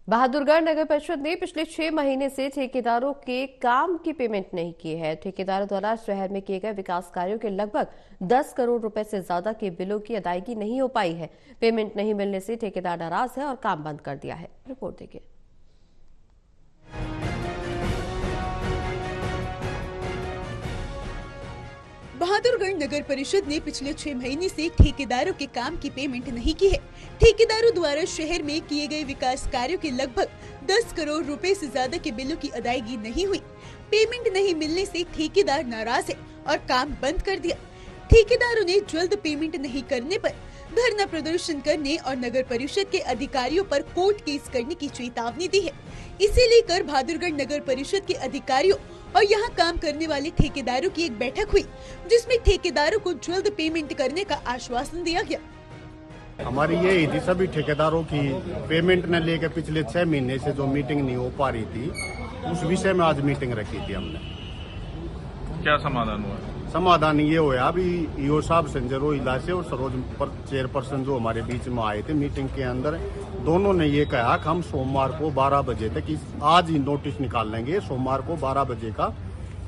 बहादुरगढ़ नगर परिषद ने पिछले 6 महीने से ठेकेदारों के काम की पेमेंट नहीं की है। ठेकेदारों द्वारा शहर में किए गए विकास कार्यों के लगभग 10 करोड़ रुपए से ज्यादा के बिलों की अदायगी नहीं हो पाई है। पेमेंट नहीं मिलने से ठेकेदार नाराज है और काम बंद कर दिया है। रिपोर्ट देखिए। बहादुरगढ़ नगर परिषद ने पिछले 6 महीने से ठेकेदारों के काम की पेमेंट नहीं की है। ठेकेदारों द्वारा शहर में किए गए विकास कार्यों के लगभग 10 करोड़ रुपए से ज्यादा के बिलों की अदायगी नहीं हुई। पेमेंट नहीं मिलने से ठेकेदार नाराज है और काम बंद कर दिया। ठेकेदारों ने जल्द पेमेंट नहीं करने पर धरना प्रदर्शन करने और नगर परिषद के अधिकारियों पर कोर्ट केस करने की चेतावनी दी है। इसे लेकर बहादुरगढ़ नगर परिषद के अधिकारियों और यहाँ काम करने वाले ठेकेदारों की एक बैठक हुई, जिसमें ठेकेदारों को जल्द पेमेंट करने का आश्वासन दिया गया। हमारी ये थी सभी ठेकेदारों की पेमेंट न लेकर पिछले 6 महीने से जो मीटिंग नहीं हो पा रही थी, उस विषय में आज मीटिंग रखी थी हमने। क्या समाधान हुआ? समाधान ये हुआ, अभी ईओ साहब संजय रोहिला से और सरोज चेयरपर्सन जो हमारे बीच में आए थे मीटिंग के अंदर, दोनों ने ये कहा कि हम सोमवार को 12 बजे तक आज ही नोटिस निकाल लेंगे। सोमवार को 12 बजे का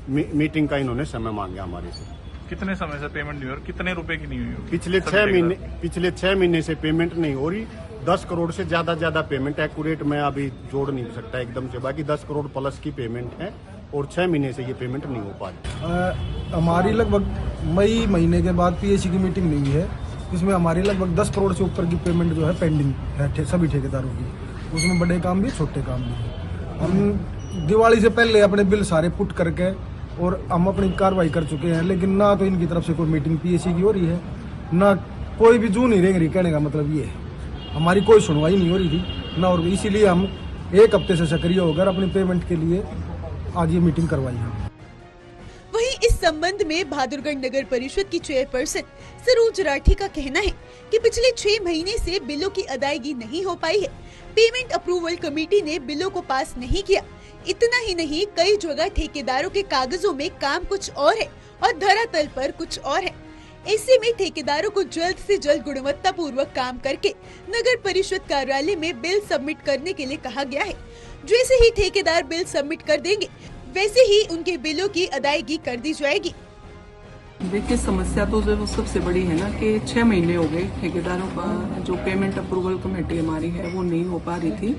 मीटिंग का इन्होंने समय मांगा हमारे से। कितने समय से पेमेंट नहीं हो रही? कितने रुपए की नहीं हुई? पिछले 6 महीने से पेमेंट नहीं हो रही। 10 करोड़ से ज्यादा पेमेंट एक्यूरेट मैं अभी जोड़ नहीं सकता एकदम से, बाकी 10 करोड़ प्लस की पेमेंट है और 6 महीने से ये पेमेंट नहीं हो पा रही। हमारी लगभग मई महीने के बाद पीएसी की मीटिंग नहीं हुई है। इसमें हमारी लगभग 10 करोड़ से ऊपर की पेमेंट जो है पेंडिंग है सभी ठेकेदारों की। उसमें बड़े काम भी छोटे काम भी है। हम दिवाली से पहले अपने बिल सारे पुट करके और हम अपनी कार्रवाई कर चुके हैं, लेकिन ना तो इनकी तरफ से कोई मीटिंग पीएसी की हो रही है, ना कोई भी जू नहीं रेंग रही। कहने का मतलब ये है हमारी कोई सुनवाई नहीं हो रही थी ना, और इसीलिए हम 1 हफ्ते से सक्रिय होकर अपनी पेमेंट के लिए आज ये मीटिंग करवाई है। वहीं इस संबंध में बहादुरगढ़ नगर परिषद की चेयरपर्सन सरोज राठी का कहना है कि पिछले 6 महीने से बिलों की अदायगी नहीं हो पाई है। पेमेंट अप्रूवल कमेटी ने बिलों को पास नहीं किया। इतना ही नहीं, कई जगह ठेकेदारों के कागजों में काम कुछ और है और धरातल पर कुछ और है। ऐसे में ठेकेदारों को जल्द से जल्द गुणवत्ता पूर्वक काम करके नगर परिषद कार्यालय में बिल सबमिट करने के लिए कहा गया है। जैसे ही ठेकेदार बिल सबमिट कर देंगे, वैसे ही उनके बिलों की अदायगी कर दी जाएगी। देखिए, समस्या तो जो सबसे बड़ी है ना कि 6 महीने हो गए ठेकेदारों का जो पेमेंट अप्रूवल कमेटी हमारी है वो नहीं हो पा रही थी,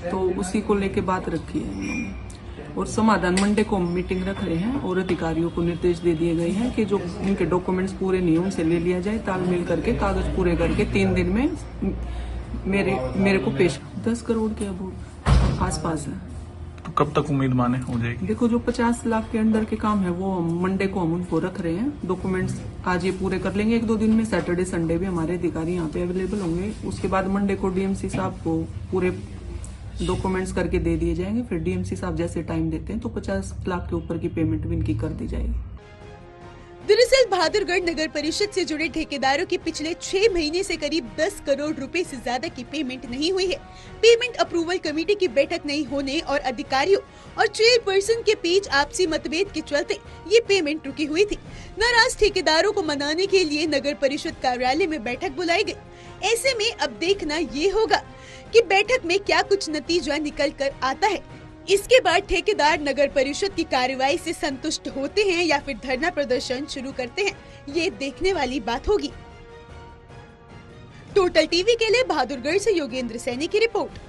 तो उसी को लेके बात रखी है उन्होंने। और समाधान मंडे को मीटिंग रख रहे हैं और अधिकारियों को निर्देश दे दिए गए हैं कि जो उनके डॉक्यूमेंट्स पूरे नहीं उनसे ले लिया जाए, तालमेल करके कागज पूरे करके 3 दिन में मेरे को पेश 10 करोड़ के अब आसपास है। तो कब तक उम्मीद माने हो जाएगी? देखो, जो 50 लाख के अंडर के काम है वो मंडे को हम उनको रख रहे हैं। डॉक्यूमेंट्स आज ये पूरे कर लेंगे 1-2 दिन में। सैटरडे संडे भी हमारे अधिकारी यहाँ पे अवेलेबल होंगे। उसके बाद मंडे को डीएमसी साहब को पूरे डॉक्यूमेंट्स करके दे दिए जाएंगे। फिर डीएमसी साहब जैसे टाइम देते हैं तो 50 लाख के ऊपर की पेमेंट भी इनकी कर दी जाएगी। दरअसल बहादुरगढ़ नगर परिषद से जुड़े ठेकेदारों की पिछले 6 महीने से करीब 10 करोड़ रुपए से ज्यादा की पेमेंट नहीं हुई है। पेमेंट अप्रूवल कमेटी की बैठक नहीं होने और अधिकारियों और चेयरपर्सन के बीच आपसी मतभेद के चलते ये पेमेंट रुकी हुई थी। नाराज ठेकेदारों को मनाने के लिए नगर परिषद कार्यालय में बैठक बुलाई गई। ऐसे में अब देखना ये होगा कि बैठक में क्या कुछ नतीजा निकल कर आता है। इसके बाद ठेकेदार नगर परिषद की कार्रवाई से संतुष्ट होते हैं या फिर धरना प्रदर्शन शुरू करते हैं, ये देखने वाली बात होगी। टोटल टीवी के लिए बहादुरगढ़ से योगेंद्र सैनी की रिपोर्ट।